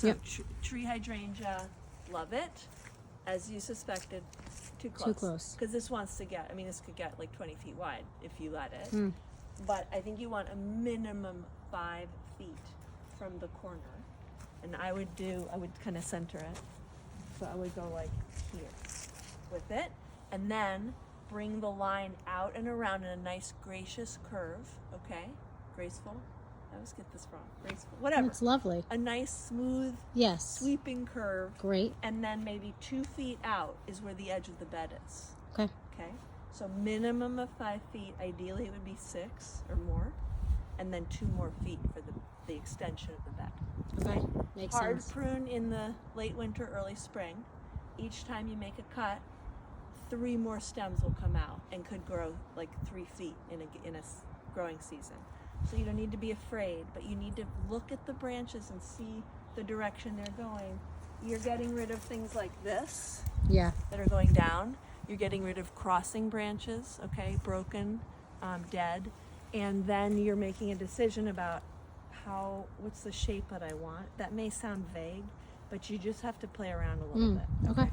So Yep. tree hydrangea, love it. As you suspected, too close. Too close. Because this wants to get, I mean, this could get like 20 feet wide if you let it. Mm. But I think you want a minimum 5 feet from the corner. And I would kind of center it. So I would go like here with it. And then bring the line out and around in a nice gracious curve, okay? Graceful. I always get this wrong. Graceful. Whatever. It's lovely. A nice, smooth, Yes. sweeping curve. Great. And then maybe 2 feet out is where the edge of the bed is. Okay. Okay? So minimum of 5 feet. Ideally, it would be 6 or more. And then 2 more feet for the extension of the bed. Okay. Makes Hard sense. prune in the late winter, early spring. Each time you make a cut, 3 more stems will come out and could grow like 3 feet in a growing season. So you don't need to be afraid, but you need to look at the branches and see the direction they're going. You're getting rid of things like this Yeah. that are going down. You're getting rid of crossing branches, okay, broken, dead. And then you're making a decision about what's the shape that I want. That may sound vague, but you just have to play around a little bit. Okay.